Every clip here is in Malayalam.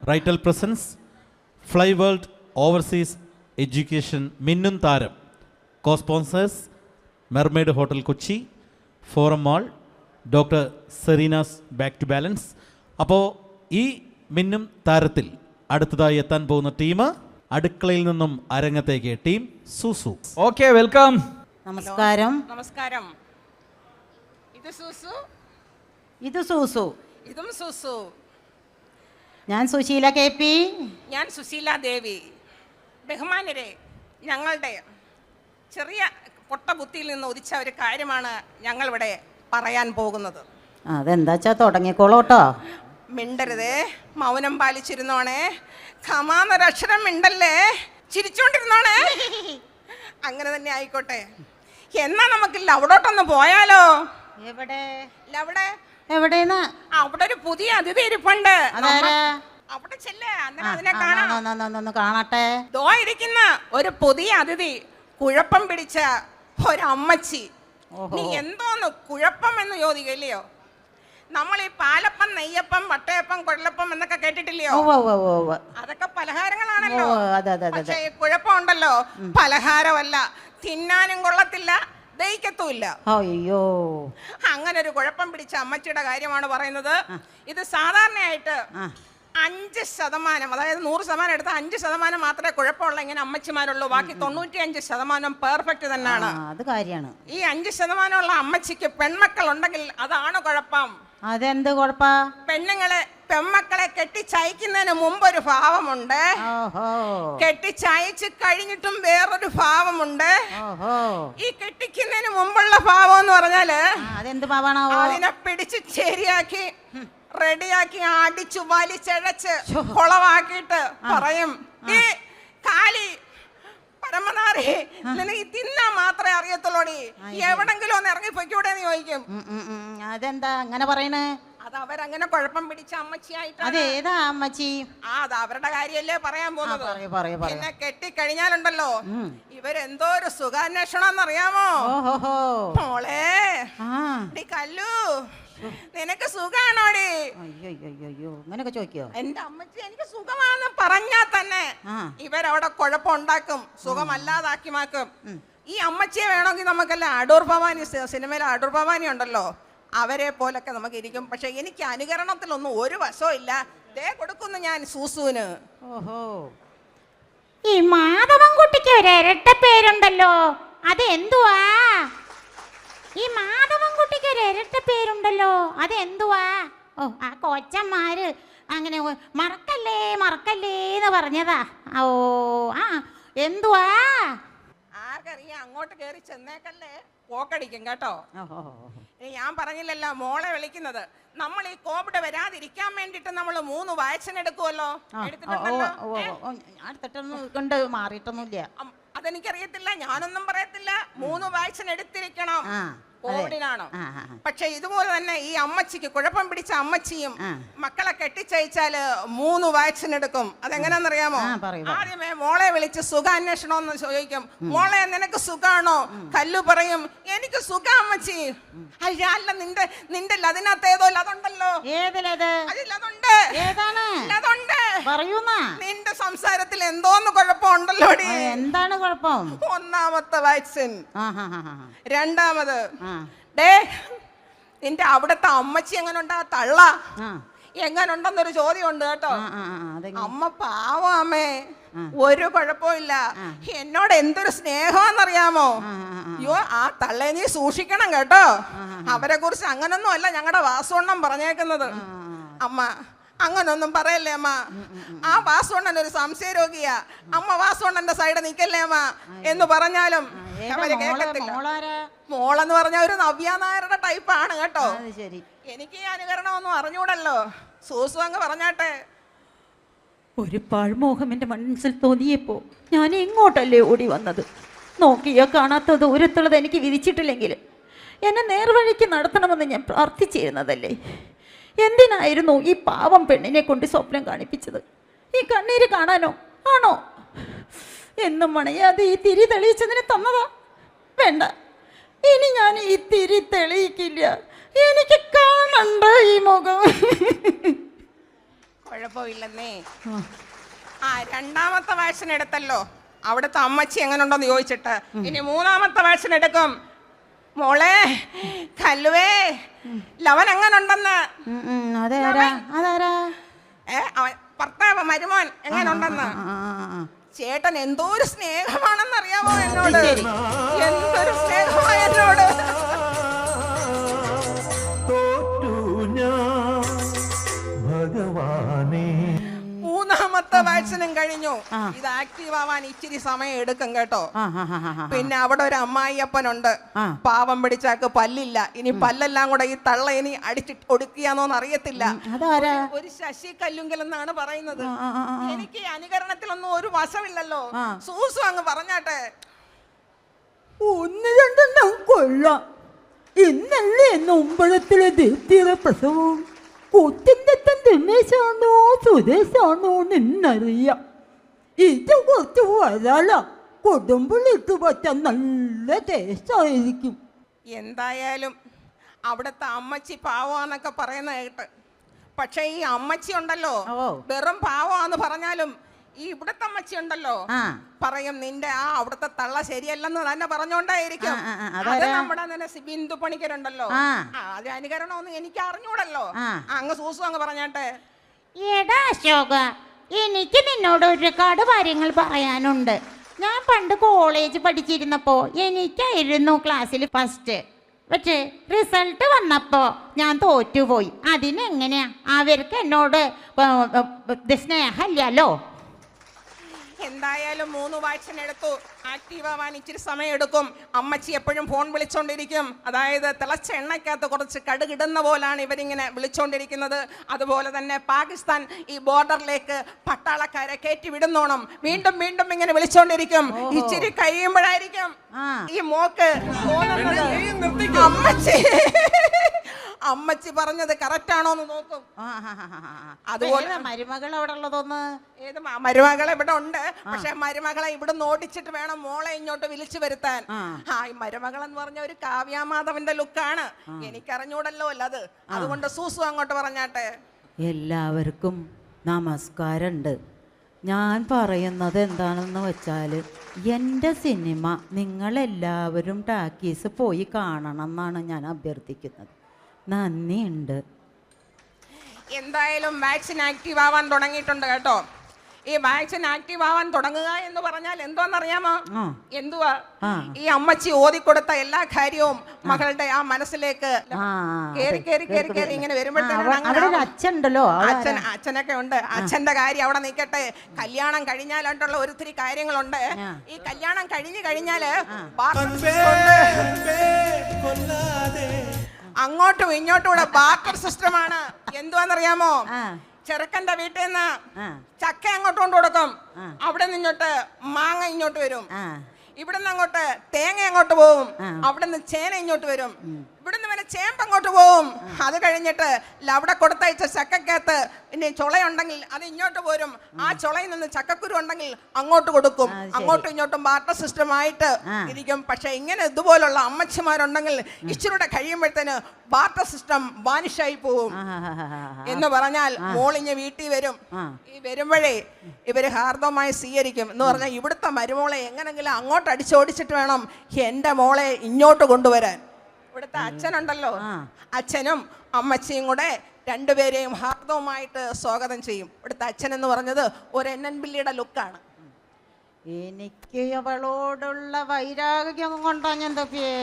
റൈറ്റൽ presence, fly world overseas education മിന്നും താരം, co sponsors mermaid hotel Kochi, forum mall, doctor Serena's back to balance. അപ്പോൾ ഈ മിന്നും താരത്തിൽ അടുത്തതായി എത്താൻ പോകുന്ന ടീം അടുക്കളയിൽ നിന്നും അരങ്ങത്തേക്ക് ടീം സൂസു. Okay, welcome. നമസ്കാരം. നമസ്കാരം. ഇത് സൂസു, ഇത് സൂസു. ഇതും സൂസു. ഞാൻ സുശീല KP. ഞാൻ സുശീല ദേവി. ബഹുമാനരെ, ഞങ്ങളുടെ ചെറിയ പൊട്ടബുദ്ധിയിൽ നിന്ന് ഉദിച്ച ഒരു കാര്യമാണ് ഞങ്ങളിവിടെ പറയാൻ പോകുന്നത്. അതെന്താച്ചാ തുടങ്ങിക്കോളൂട്ടോ. മിണ്ടരുതേ, മൗനം പാലിച്ചിരുന്നോണേ. ഖമാന്നൊരക്ഷരം മിണ്ടല്ലേ, ചിരിച്ചോണ്ടിരുന്നോണേ. അങ്ങനെ തന്നെ ആയിക്കോട്ടെ. എന്നാ നമുക്ക് ലവിടോട്ടൊന്ന് പോയാലോ? എവിടെ? ലവിടെ എവിടെന്ന്? അവിടെ ഒരു പുതിയ അതിഥി ഇരിപ്പുണ്ട്. അവിടെ ചെല്ലേ, അതിനെ കാണട്ടെ. ദോ ഇരിക്കുന്ന ഒരു പുതിയ അതിഥി, കുഴപ്പം പിടിച്ച ഒരമ്മച്ചി. നീ എന്തോന്ന് കുഴപ്പം എന്ന് ചോദിക്കല്ലയോ? നമ്മൾ ഈ പാലപ്പം, നെയ്യപ്പം, വട്ടയപ്പം, കൊഴലപ്പം എന്നൊക്കെ കേട്ടിട്ടില്ലയോ? അതൊക്കെ പലഹാരങ്ങളാണല്ലോ. പക്ഷേ കുഴപ്പമുണ്ടല്ലോ, പലഹാരമല്ല, തിന്നാനും കൊള്ളത്തില്ല, ദഹിക്കത്തുമില്ല. അയ്യോ, അങ്ങനെ ഒരു കുഴപ്പം പിടിച്ച അമ്മച്ചിയുടെ കാര്യമാണ് പറയുന്നത്. ഇത് സാധാരണയായിട്ട് 5%, അതായത് 100% എടുത്ത 5% മാത്രമേ കുഴപ്പമുള്ള ഇങ്ങനെ അമ്മച്ചിമാരുള്ളൂ. ബാക്കി 95% പെർഫെക്റ്റ് തന്നെയാണ്. അത് കാര്യമാണ്. ഈ 5% ഉള്ള അമ്മച്ചിക്ക് പെൺമക്കൾ ഉണ്ടെങ്കിൽ അതാണ് കുഴപ്പം. അതെന്ത് കുഴപ്പ? പെൺമക്കളെ കെട്ടിച്ചയക്കുന്നതിന് മുമ്പൊരു ഭാവമുണ്ട്, കെട്ടിച്ചയച്ച് കഴിഞ്ഞിട്ടും വേറൊരു ഭാവമുണ്ട്. ഈ കെട്ടിക്കുന്നതിന് മുമ്പുള്ള ഭാവം എന്ന് പറഞ്ഞാല് അതെന്ത് ഭാവമാണോ? അതിനെ പിടിച്ച് ശരിയാക്കി റെഡിയാക്കി അടിച്ചു വലിച്ചഴച്ച് കുളവാക്കിയിട്ട് പറയും, ഈ കാലി പരമനാറി, നിനക്ക് തിന്നാൻ മാത്രമേ അറിയത്തുള്ളൂടി, എവിടെങ്കിലും ഒന്ന് ഇറങ്ങി പൊയ്ക്കൂടെന്ന് ചോദിക്കും. അതെന്താ അങ്ങനെ പറയണേ? അത് അവരങ്ങനെ കുഴപ്പം പിടിച്ച അമ്മച്ചിയായിട്ട്. അതേതാ അമ്മച്ചി? അത് അവരുടെ കാര്യല്ലേ പറയാൻ പോകുന്നത്. പിന്നെ കെട്ടിക്കഴിഞ്ഞാലുണ്ടല്ലോ ഇവരെന്തോ ഒരു സുഖാന്വേഷണം അറിയാമോ? മോളെ കല്ലു, നിനക്ക് സുഖാണോടി? അയ്യോ, അങ്ങനൊക്കെ ചോദിക്കോ? എന്റെ അമ്മച്ചി എനിക്ക് സുഖമാണെന്ന് പറഞ്ഞാ തന്നെ ഇവരവിടെ കുഴപ്പമുണ്ടാക്കും, സുഖമല്ലാതാക്കി മാക്കും. ഈ അമ്മച്ചിയെ വേണമെങ്കിൽ നമുക്കല്ല അടൂർ ഭവാനി, സിനിമയിലെ അടൂർ ഭവാനി ഉണ്ടല്ലോ, അവരെ പോലൊക്കെ നമുക്ക് ഇരിക്കും. പക്ഷെ എനിക്ക് അനുകരണത്തിലൊന്നും ഒരു വശവും ഇല്ല. ദേ കൊടുക്കുന്നു ഞാൻ സൂസുവിന്. ഈ മാധവൻകുട്ടിക്ക് ഒരു ഇരട്ട പേരുണ്ടല്ലോ, അത് എന്തുവാ? ഈ മാധവൻകുട്ടിക്ക് ഒരു ഇരട്ട പേരുണ്ടല്ലോ, അത് എന്തുവാ? ഓ, ആ കൊച്ചന്മാര് അങ്ങനെ മറക്കല്ലേ മറക്കല്ലേ എന്ന് പറഞ്ഞതാ. ഓ, ആ എന്തുവാ? ആർക്കറിയാം, അങ്ങോട്ട് കയറി ചെന്നേക്കല്ലേ, പോക്കടിക്കും കേട്ടോ. ഞാൻ പറഞ്ഞില്ലല്ലോ മോളെ വിളിക്കുന്നത്. നമ്മൾ ഈ കോവിഡ് വരാതിരിക്കാൻ വേണ്ടിട്ട് നമ്മൾ 3 വാക്സിൻ എടുക്കുമല്ലോ. മാറിയിട്ടൊന്നുമില്ല. അതെനിക്കറിയത്തില്ല, ഞാനൊന്നും പറയത്തില്ല. 3 വാക്സിൻ എടുത്തിരിക്കണം, കോവിഡിനാണോ. പക്ഷെ ഇതുപോലെ തന്നെ ഈ അമ്മച്ചിക്ക്, കുഴപ്പം പിടിച്ച അമ്മച്ചിയും മക്കളെ കെട്ടിച്ചയച്ചാല് 3 വാക്സിൻ എടുക്കും. അതെങ്ങനെയാണെന്നറിയാമോ? ആദ്യമേ മോളെ വിളിച്ച് സുഖാന്വേഷണം എന്ന് ചോദിക്കും. മോളെ നിനക്ക് സുഖാണോ? കല്ലു പറയും എനിക്ക് സുഖം അമ്മച്ചി. അല്ല, നിന്റെ അതിനകത്ത് ഏതോ ലതുണ്ടല്ലോ. അതിലതുണ്ട്. നിന്റെ സംസാരത്തിൽ എന്തോന്ന് കുഴപ്പമുണ്ടല്ലോടി. എന്താണ് കുഴപ്പം? 1ാമത്തെ വാക്സിൻ. 2ാമത്, നിന്റെ അവിടുത്തെ അമ്മച്ചി എങ്ങനുണ്ടാ, തള്ള എങ്ങനുണ്ടെന്നൊരു ചോദ്യം ഉണ്ട് കേട്ടോ. അമ്മ പാവം അമ്മേ, ഒരു കുഴപ്പമില്ല. എന്നോട് എന്തൊരു സ്നേഹമാണെന്നറിയാമോ? അയ്യോ, ആ തള്ളേ നീ സൂക്ഷിക്കണം കേട്ടോ. അവരെ കുറിച്ച് അങ്ങനൊന്നും അല്ല ഞങ്ങളുടെ വാസുവണ്ണം പറഞ്ഞേക്കുന്നത്. അമ്മ അങ്ങനൊന്നും പറയല്ലേ അമ്മ. ആ വാസുവണ്ണൻ ഒരു സംശയ രോഗിയാ. അമ്മ വാസുവണ്ണന്റെ സൈഡ് നിക്കല്ലേ അമ്മ എന്ന് പറഞ്ഞാലും അവര് കേൾക്കത്തില്ല. മോളെന്ന് പറഞ്ഞ ഒരു നവ്യ നായരുടെ ടൈപ്പാണ് കേട്ടോ. എനിക്ക് ഈ അനുകരണമൊന്നും അറിഞ്ഞൂടല്ലോ. സൂസു അങ്ങ് പറഞ്ഞാട്ടെ. ഒരു പാഴ്മോഹം എൻ്റെ മനസ്സിൽ തോന്നിയപ്പോൾ ഞാൻ എങ്ങോട്ടല്ലേ ഓടി വന്നത്. നോക്കിയോ കാണാത്ത ദൂരത്തുള്ളത് എനിക്ക് വിധിച്ചിട്ടില്ലെങ്കിൽ എന്നെ നേർവഴിക്ക് നടത്തണമെന്ന് ഞാൻ പ്രാർത്ഥിച്ചിരുന്നതല്ലേ. എന്തിനായിരുന്നു ഈ പാവം പെണ്ണിനെ കൊണ്ട് സ്വപ്നം കാണിപ്പിച്ചത്? ഈ കണ്ണീര് കാണാനോ ആണോ? എന്നും മണയാതെ ഈ തിരി തെളിയിച്ചതിന് തന്നതാ. വേണ്ട, ഇനി ഞാൻ ഈ തിരി തെളിയിക്കില്ല. എനിക്ക് കാണണ്ട ഈ മുഖം. കുഴപ്പമില്ലെന്നേ. ആ രണ്ടാമത്തെ വാക്സിൻ എടുത്തല്ലോ, അവിടുത്തെ അമ്മച്ചി എങ്ങനെ ഉണ്ടോന്ന് ചോദിച്ചിട്ട് ഇനി മൂന്നാമത്തെ വാക്സിൻ എടുക്കും. മോളെ കല്ലുവേ, ലവൻ എങ്ങനെ ഉണ്ടെന്ന്. ഭർത്താവ് മരുമോൻ എങ്ങനെ ഉണ്ടെന്ന്. ചേട്ടൻ എന്തോ ഒരു സ്നേഹമാണെന്ന് അറിയാമോ എന്നോട്, എന്തൊരു സ്നേഹമായ എന്നോട്. മൂന്നാമത്തെ വാക്സിനും കഴിഞ്ഞു. ഇത് ആക്റ്റീവ് ആവാൻ ഇച്ചിരി സമയം എടുക്കും കേട്ടോ. പിന്നെ അവിടെ ഒരു അമ്മായിയപ്പനുണ്ട്, പാവം പിടിച്ചാക്ക് പല്ലില്ല. ഇനി പല്ലെല്ലാം കൂടെ ഈ തള്ള ഇനി അടിച്ചിട്ട് ഒടുക്കിയാന്നോന്ന് അറിയത്തില്ല. ഒരു ശശി കല്ലുങ്കൽ എന്നാണ് പറയുന്നത്. എനിക്ക് അനുകരണത്തിലൊന്നും ഒരു വശമില്ലല്ലോ. സൂസു അങ്ങ് പറഞ്ഞാട്ടെ. ഒന്ന് രണ്ടെണ്ണം കൊള്ളാം. ഇന്നല്ലേ നൊമ്പഴത്തിലെ ദീപ്തിയുടെ പ്രസവം. കൊച്ചിൻ്റെ രമേശാണോ സുരേഷാണോ നിന്നറിയാം. ഇത് കുറച്ച് വരാല കൊടുമ്പുള്ളിട്ട് പറ്റാൻ നല്ല ടേസ്റ്റായിരിക്കും. എന്തായാലും അവിടുത്തെ അമ്മച്ചി പാവാന്നൊക്കെ പറയുന്ന കേട്ട്. പക്ഷെ ഈ അമ്മച്ചി ഉണ്ടല്ലോ, വെറും പാവാന്ന് പറഞ്ഞാലും ഈ ഇവിടുത്തെ അമ്മച്ചി ഉണ്ടല്ലോ പറയും നിന്റെ ആ അവിടുത്തെ തള്ള ശരിയല്ലെന്ന് തന്നെ പറഞ്ഞോണ്ടായിരിക്കും. അത് നമ്മുടെ ബിന്ദു പണിക്കരുണ്ടല്ലോ, അത് അനുകരണമൊന്നും എനിക്ക് അറിഞ്ഞൂടല്ലോ. അങ്ങ് സൂസു അങ്ങ് പറഞ്ഞാട്ടെ. എടാ അശോക, എനിക്ക് നിന്നോട് ഒരുപാട് കാര്യങ്ങൾ പറയാനുണ്ട്. ഞാൻ പണ്ട് കോളേജ് പഠിച്ചിരുന്നപ്പോ എനിക്കായിരുന്നു ക്ലാസ്സിൽ ഫസ്റ്റ്. പക്ഷേ റിസൾട്ട് വന്നപ്പോ ഞാൻ തോറ്റുപോയി. അതിനെങ്ങനെയാ? അവർക്ക് എന്നോട് സ്നേഹമില്ലല്ലോ. എന്തായാലും 3 വാക്സിൻ എടുത്തു. ആക്റ്റീവ് ആവാൻ ഇച്ചിരി സമയം എടുക്കും. അമ്മച്ചി എപ്പോഴും ഫോൺ വിളിച്ചോണ്ടിരിക്കും. അതായത് തിളച്ച എണ്ണയ്ക്കകത്ത് കുറച്ച് കടുകിടുന്ന പോലാണ് ഇവരിങ്ങനെ വിളിച്ചോണ്ടിരിക്കുന്നത്. അതുപോലെ തന്നെ പാകിസ്ഥാൻ ഈ ബോർഡറിലേക്ക് പട്ടാളക്കാരെ കയറ്റി വിടുന്നോണം വീണ്ടും വീണ്ടും ഇങ്ങനെ വിളിച്ചോണ്ടിരിക്കും. ഇച്ചിരി കഴിയുമ്പോഴായിരിക്കും ഈ മോക്ക് അമ്മച്ചി പറഞ്ഞത് കറക്റ്റ് ആണോ എന്ന് നോക്കും. അതുപോലെ മരുമകൾ അവിടെ ഉള്ളതൊന്ന് ഏത് മരുമകളെ ഇവിടെ ഉണ്ട്. പക്ഷെ മരുമകളെ ഇവിടുന്ന് ഓടിച്ചിട്ട് വേണം മോളെ ഇങ്ങോട്ട് വിളിച്ചു വരുത്താൻ. ഈ മരുമകൾ എന്ന് പറഞ്ഞ ഒരു കാവ്യാമാധവന്റെ ലുക്കാണ്. എനിക്കറിഞ്ഞൂടല്ലോ അല്ലത്. അതുകൊണ്ട് സൂസു അങ്ങോട്ട് പറഞ്ഞാട്ടെ. എല്ലാവർക്കും നമസ്കാരമുണ്ട്. ഞാൻ പറയുന്നത് എന്താണെന്ന് വെച്ചാൽ എൻ്റെ സിനിമ നിങ്ങളെല്ലാവരും ടാക്കീസ് പോയി കാണണം എന്നാണ് ഞാൻ അഭ്യർത്ഥിക്കുന്നത്. നന്ദിയുണ്ട്. എന്തായാലും വാക്സിൻ ആക്റ്റീവ് ആവാൻ തുടങ്ങിയിട്ടുണ്ട് കേട്ടോ. ഈ വാക്സിൻ ആക്റ്റീവ് ആവാൻ തുടങ്ങുക എന്ന് പറഞ്ഞാൽ എന്തോന്നറിയാമോ? എന്തുവാ? ഈ അമ്മച്ചി ഓതിക്കൊടുത്ത എല്ലാ കാര്യവും മകളുടെ ആ മനസ്സിലേക്ക് കേറി കേറി കേറി കേറി ഇങ്ങനെ വരുമ്പോഴത്തേക്കും അച്ഛനുണ്ടല്ലോ, അച്ഛനൊക്കെ ഉണ്ട്. അച്ഛന്റെ കാര്യം അവിടെ നിൽക്കട്ടെ. കല്യാണം കഴിഞ്ഞാലായിട്ടുള്ള ഒത്തിരി കാര്യങ്ങളുണ്ട്. ഈ കല്യാണം കഴിഞ്ഞാല് അങ്ങോട്ടും ഇങ്ങോട്ടും കൂടെ ബാർട്ടർ സിസ്റ്റമാണ്. എന്തുവാന്നറിയാമോ? ചെറുക്കന്റെ വീട്ടിൽ നിന്ന് ചക്ക അങ്ങോട്ട് കൊണ്ടു കൊടുക്കും, അവിടെ നിന്നിങ്ങോട്ട് മാങ്ങ ഇങ്ങോട്ട് വരും. ഇവിടെ നിന്ന് അങ്ങോട്ട് തേങ്ങ അങ്ങോട്ട് പോകും, അവിടെ നിന്ന് ചേന ഇങ്ങോട്ട് വരും. ഇവിടുന്ന് വരെ ചേമ്പ് അങ്ങോട്ട് പോകും. അത് കഴിഞ്ഞിട്ട് അവിടെ കൊടുത്തയച്ച ചക്കക്കകത്ത് ഇനി ചുളയുണ്ടെങ്കിൽ അത് ഇങ്ങോട്ട് പോരും. ആ ചുളയിൽ നിന്ന് ചക്കക്കുരു ഉണ്ടെങ്കിൽ അങ്ങോട്ട് കൊടുക്കും. അങ്ങോട്ടും ഇങ്ങോട്ടും ബാർട്ടർ സിസ്റ്റം ആയിട്ട് ഇരിക്കും. പക്ഷെ ഇങ്ങനെ ഇതുപോലുള്ള അമ്മച്ചിമാരുണ്ടെങ്കിൽ ഇച്ചിരൂടെ കഴിയുമ്പോഴത്തേന് ബാർട്ടർ സിസ്റ്റം വാനിഷായി പോവും. എന്ന് പറഞ്ഞാൽ മോളിഞ്ഞ് വീട്ടിൽ വരും. ഈ വരുമ്പോഴേ ഇവര് ഹാർദവമായി സ്വീകരിക്കും. എന്ന് പറഞ്ഞാൽ ഇവിടുത്തെ മരുമോളെ എങ്ങനെങ്കിലും അങ്ങോട്ട് അടിച്ചോടിച്ചിട്ട് വേണം എൻ്റെ മോളെ ഇങ്ങോട്ട് കൊണ്ടുവരാൻ. ഇവിടുത്തെ അച്ഛനുണ്ടല്ലോ, അച്ഛനും അമ്മച്ചിയും കൂടെ രണ്ടുപേരെയും ഹാർദവുമായിട്ട് സ്വാഗതം ചെയ്യും. ഇവിടുത്തെ അച്ഛൻ എന്ന് പറഞ്ഞത് ഒരു NNBിള്ളിയുടെ ലുക്കാണ്. എനിക്ക് അവളോടുള്ള വൈരാഗ്യം കൊണ്ടാ ഞാൻ തൊപ്പിയേ.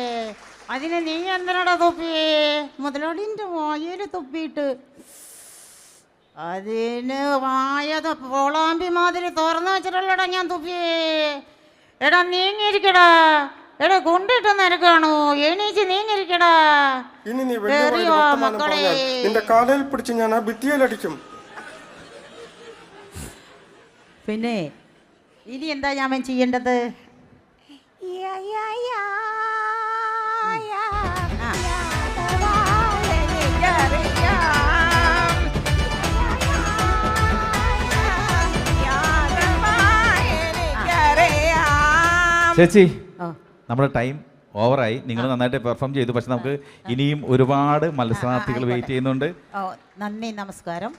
അതിന് നീ എന്തിനാടാ തൊപ്പിയേ? മുതലാളിൻ്റെ വായയിൽ തൊപ്പിയിട്ട് അതിന് വായത് പോളാമ്പി മാതിരി തുറന്നു വെച്ചിട്ടുള്ളടാ ഞാൻ തൊപ്പിയേ. എടാ നീങ്ങിയിരിക്കടാ. എടാ കൊണ്ടിട്ട് നിനക്കാണോ? എണീച്ച് നീങ്ങിരിക്കടാ. ഇനി നീ നിന്റെ കാലിൽ പിടിച്ച് ഞാൻ ആ ഭിത്തിയിലടിക്കും. പിന്നെ ഇനി എന്താ ഞാൻ ചെയ്യേണ്ടത്? ചേച്ചി, നമ്മുടെ ടൈം ഓവറായി. നിങ്ങൾ നന്നായിട്ട് പെർഫോം ചെയ്തു. പക്ഷെ നമുക്ക് ഇനിയും ഒരുപാട് മത്സരാർത്ഥികൾ വെയിറ്റ് ചെയ്യുന്നുണ്ട്. നന്ദി, നമസ്കാരം.